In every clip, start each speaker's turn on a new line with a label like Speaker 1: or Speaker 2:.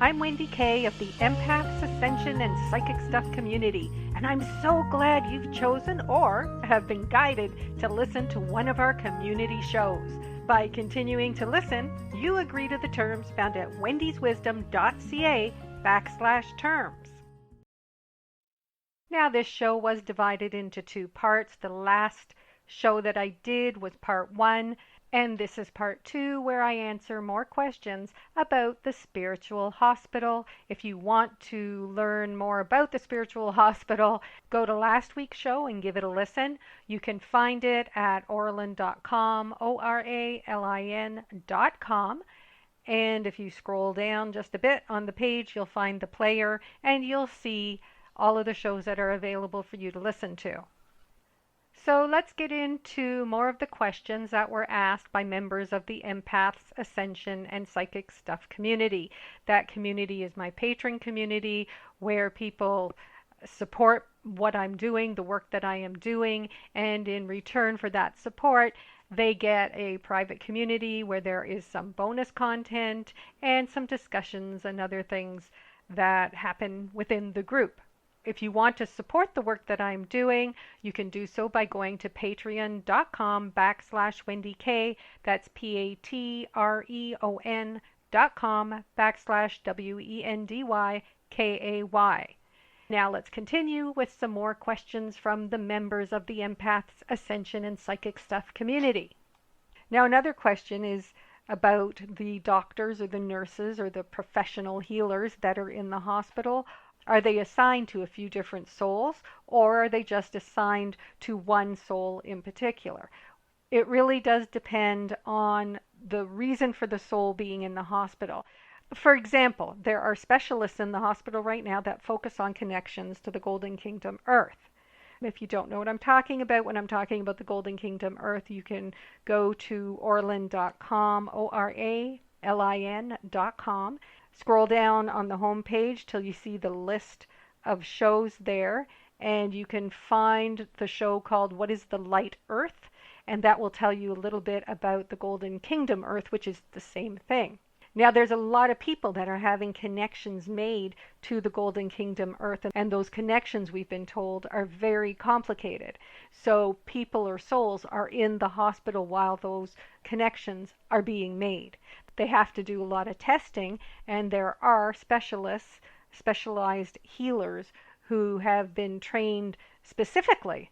Speaker 1: I'm Wendy Kay of the Empaths, Ascension, and Psychic Stuff community, and I'm so glad you've chosen or have been guided to listen to one of our community shows. By continuing to listen, you agree to the terms found at wendyswisdom.ca/terms. Now, this show was divided into two parts. The last show that I did was part 1, and this is part 2, where I answer more questions about the spiritual hospital. If you want to learn more about the spiritual hospital, go to last week's show and give it a listen. You can find it at oralin.com, ORALIN.com. And if you scroll down just a bit on the page, you'll find the player, and you'll see all of the shows that are available for you to listen to. So let's get into more of the questions that were asked by members of the Empaths, Ascension, and Psychic Stuff community. That community is my Patron community, where people support what I'm doing, the work that I am doing, and in return for that support, they get a private community where there is some bonus content and some discussions and other things that happen within the group. If you want to support the work that I'm doing, you can do so by going to patreon.com/Wendy Kay. That's patreon.com/WENDYKAY. Now let's continue with some more questions from the members of the Empaths, Ascension, and Psychic Stuff community. Now another question is about the doctors or the nurses or the professional healers that are in the hospital. Are they assigned to a few different souls, or are they just assigned to one soul in particular? It really does depend on the reason for the soul being in the hospital. For example, there are specialists in the hospital right now that focus on connections to the Golden Kingdom Earth. If you don't know what I'm talking about when I'm talking about the Golden Kingdom Earth, you can go to oralin.com, ORALIN.com. Scroll down on the home page till you see the list of shows there, and you can find the show called What is the Light Earth? And that will tell you a little bit about the Golden Kingdom Earth, which is the same thing. Now, there's a lot of people that are having connections made to the Golden Kingdom Earth, and those connections, we've been told, are very complicated. So people or souls are in the hospital while those connections are being made. They have to do a lot of testing, and there are specialists, specialized healers who have been trained specifically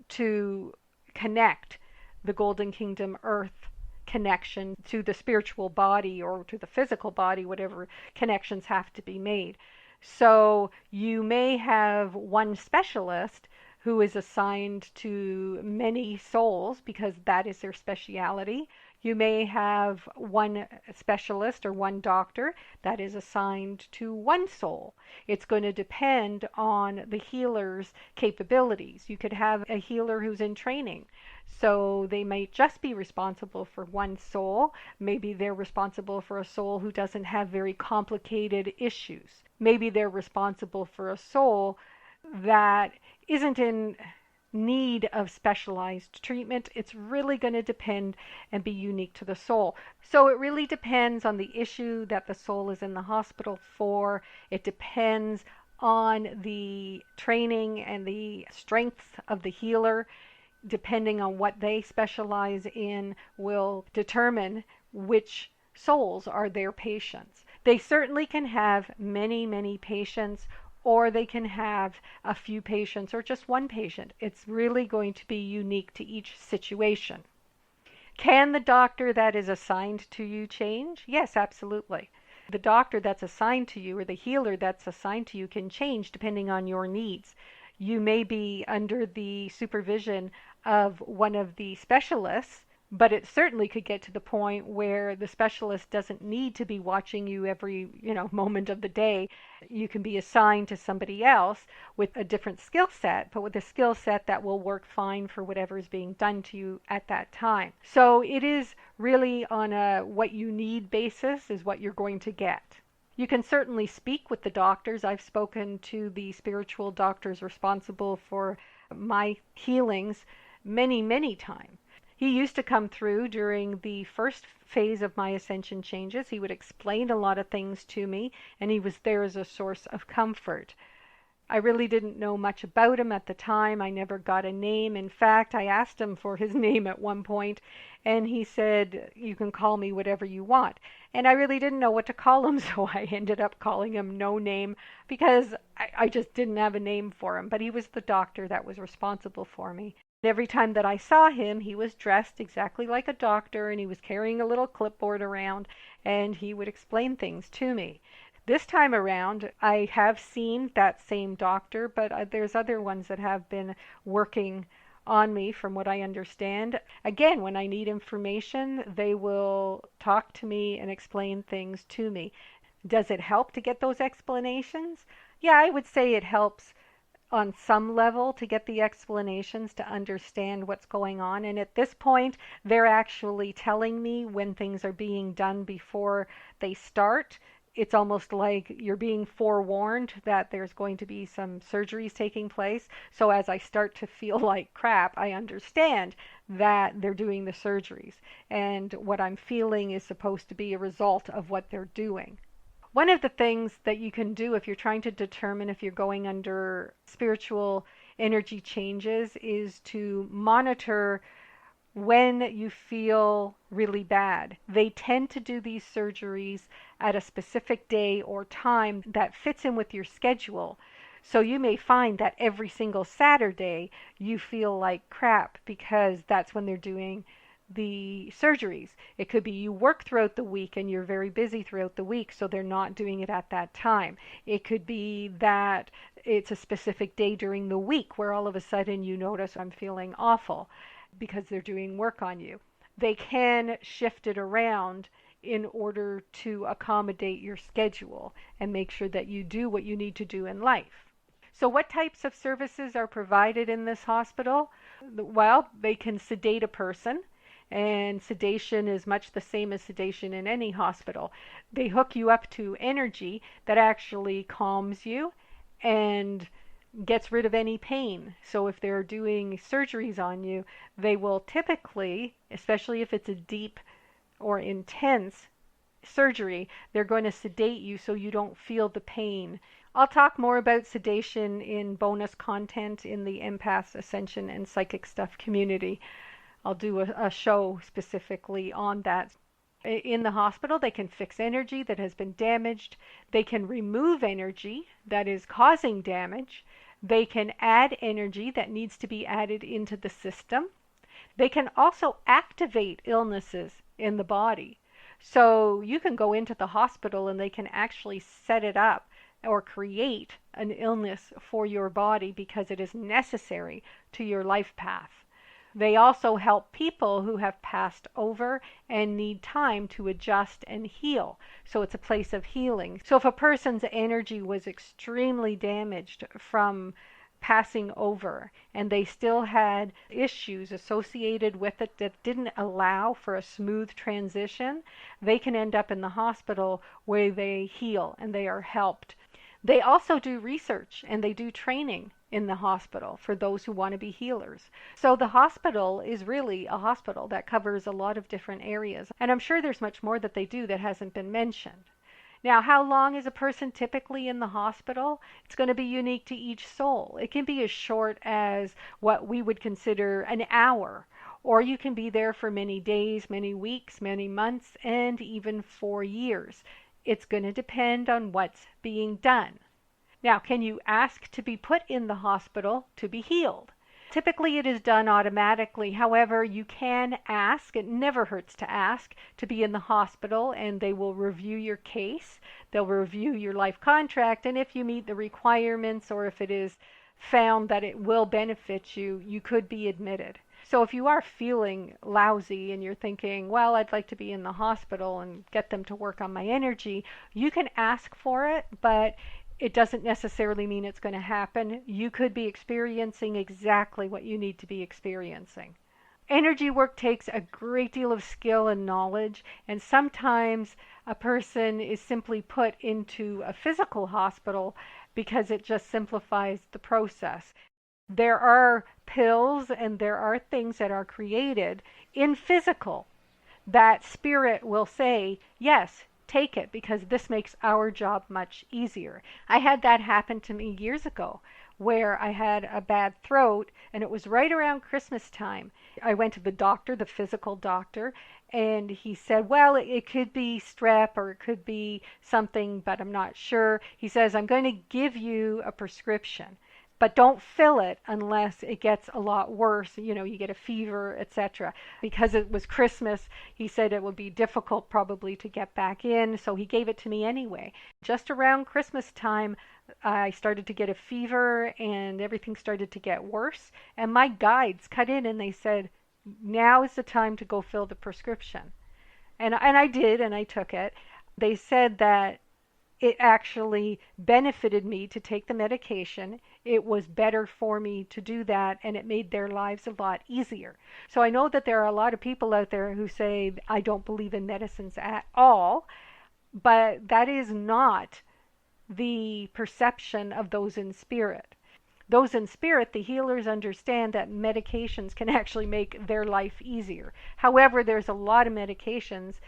Speaker 1: to connect the Golden Kingdom Earth connection to the spiritual body or to the physical body, whatever connections have to be made. So you may have one specialist who is assigned to many souls because that is their speciality. You may have one specialist or one doctor that is assigned to one soul. It's going to depend on the healer's capabilities. You could have a healer who's in training, so they might just be responsible for one soul. Maybe they're responsible for a soul who doesn't have very complicated issues. Maybe they're responsible for a soul that isn't in need of specialized treatment. It's really going to depend and be unique to the soul. So it really depends on the issue that the soul is in the hospital for. It depends on the training and the strength of the healer. Depending on what they specialize in will determine which souls are their patients. They certainly can have many, many patients, or they can have a few patients or just one patient. It's really going to be unique to each situation. Can the doctor that is assigned to you change? Yes, absolutely. The doctor that's assigned to you or the healer that's assigned to you can change depending on your needs. You may be under the supervision of one of the specialists, but it certainly could get to the point where the specialist doesn't need to be watching you every, moment of the day. You can be assigned to somebody else with a different skill set, but with a skill set that will work fine for whatever is being done to you at that time. So it is really on a what you need basis is what you're going to get. You can certainly speak with the doctors. I've spoken to the spiritual doctors responsible for my healings many, many times. He used to come through during the first phase of my ascension changes. He would explain a lot of things to me, and he was there as a source of comfort. I really didn't know much about him at the time. I never got a name. In fact, I asked him for his name at one point, and he said, "You can call me whatever you want." And I really didn't know what to call him, so I ended up calling him No Name because I just didn't have a name for him. But he was the doctor that was responsible for me. Every time that I saw him, he was dressed exactly like a doctor, and he was carrying a little clipboard around, and he would explain things to me. This time around, I have seen that same doctor, but there's other ones that have been working on me from what I understand. Again, when I need information, they will talk to me and explain things to me. Does it help to get those explanations? Yeah, I would say it helps on some level to get the explanations to understand what's going on. And at this point, they're actually telling me when things are being done before they start. It's almost like you're being forewarned that there's going to be some surgeries taking place. So as I start to feel like crap, I understand that they're doing the surgeries. And what I'm feeling is supposed to be a result of what they're doing. One of the things that you can do if you're trying to determine if you're going under spiritual energy changes is to monitor when you feel really bad. They tend to do these surgeries at a specific day or time that fits in with your schedule. So you may find that every single Saturday you feel like crap because that's when they're doing the surgeries. It could be you work throughout the week and you're very busy throughout the week, so they're not doing it at that time. It could be that it's a specific day during the week where all of a sudden you notice I'm feeling awful because they're doing work on you. They can shift it around in order to accommodate your schedule and make sure that you do what you need to do in life. So what types of services are provided in this hospital? Well, they can sedate a person, and sedation is much the same as sedation in any hospital. They hook you up to energy that actually calms you and gets rid of any pain. So if they're doing surgeries on you, they will typically, especially if it's a deep or intense surgery, they're going to sedate you so you don't feel the pain. I'll talk more about sedation in bonus content in the Empaths, Ascension, and Psychic Stuff community. I'll do a show specifically on that. In the hospital, they can fix energy that has been damaged. They can remove energy that is causing damage. They can add energy that needs to be added into the system. They can also activate illnesses in the body. So you can go into the hospital and they can actually set it up or create an illness for your body because it is necessary to your life path. They also help people who have passed over and need time to adjust and heal. So it's a place of healing. So if a person's energy was extremely damaged from passing over and they still had issues associated with it that didn't allow for a smooth transition, they can end up in the hospital where they heal and they are helped. They also do research and they do training in the hospital for those who want to be healers. So the hospital is really a hospital that covers a lot of different areas. And I'm sure there's much more that they do that hasn't been mentioned. Now, how long is a person typically in the hospital? It's going to be unique to each soul. It can be as short as what we would consider an hour, or you can be there for many days, many weeks, many months, and even 4 years. It's going to depend on what's being done. Now, can you ask to be put in the hospital to be healed? Typically, it is done automatically. However, you can ask, it never hurts to ask, to be in the hospital, and they will review your case. They'll review your life contract, and if you meet the requirements or if it is found that it will benefit you, you could be admitted. So if you are feeling lousy and you're thinking, well, I'd like to be in the hospital and get them to work on my energy, you can ask for it, but it doesn't necessarily mean it's going to happen. You could be experiencing exactly what you need to be experiencing. Energy work takes a great deal of skill and knowledge, and sometimes a person is simply put into a physical hospital because it just simplifies the process. There are pills and there are things that are created in physical that spirit will say, yes, take it because this makes our job much easier. I had that happen to me years ago where I had a bad throat and it was right around Christmas time. I went to the doctor, the physical doctor, and he said, well, it could be strep or it could be something, but I'm not sure. He says, I'm going to give you a prescription, but don't fill it unless it gets a lot worse. You know, you get a fever, etc. Because it was Christmas, he said it would be difficult probably to get back in, so he gave it to me anyway. Just around Christmas time, I started to get a fever and everything started to get worse. And my guides cut in and they said, now is the time to go fill the prescription. And I did, and I took it. They said that it actually benefited me to take the medication. It was better for me to do that, and it made their lives a lot easier. So I know that there are a lot of people out there who say, I don't believe in medicines at all, but that is not the perception of those in spirit. Those in spirit, the healers understand that medications can actually make their life easier. However, there's a lot of medications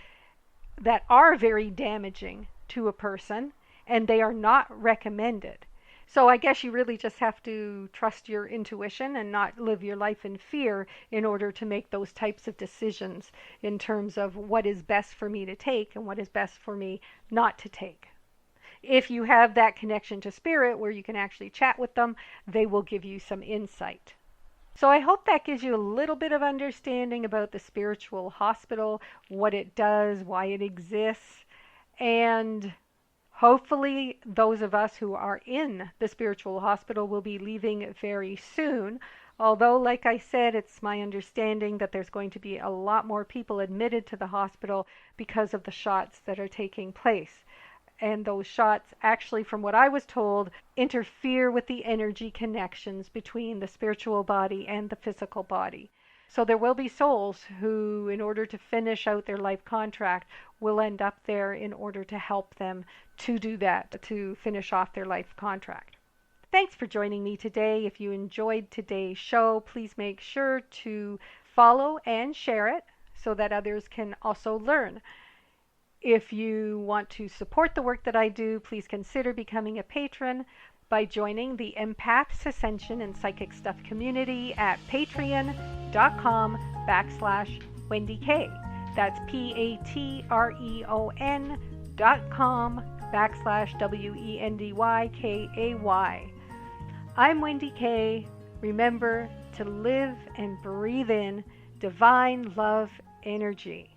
Speaker 1: that are very damaging to a person, and they are not recommended. So I guess you really just have to trust your intuition and not live your life in fear in order to make those types of decisions in terms of what is best for me to take and what is best for me not to take. If you have that connection to spirit where you can actually chat with them, they will give you some insight. So I hope that gives you a little bit of understanding about the spiritual hospital, what it does, why it exists, and hopefully those of us who are in the spiritual hospital will be leaving very soon. Although, like I said, it's my understanding that there's going to be a lot more people admitted to the hospital because of the shots that are taking place. And those shots actually, from what I was told, interfere with the energy connections between the spiritual body and the physical body. So there will be souls who, in order to finish out their life contract, will end up there in order to help them to do that, to finish off their life contract. Thanks for joining me today. If you enjoyed today's show, please make sure to follow and share it so that others can also learn. If you want to support the work that I do, please consider becoming a patron by joining the Empaths, Ascension, and Psychic Stuff community at patreon.com/Wendy Kay. That's patreon.com/WendyKay. I'm Wendy Kay. Remember to live and breathe in divine love energy.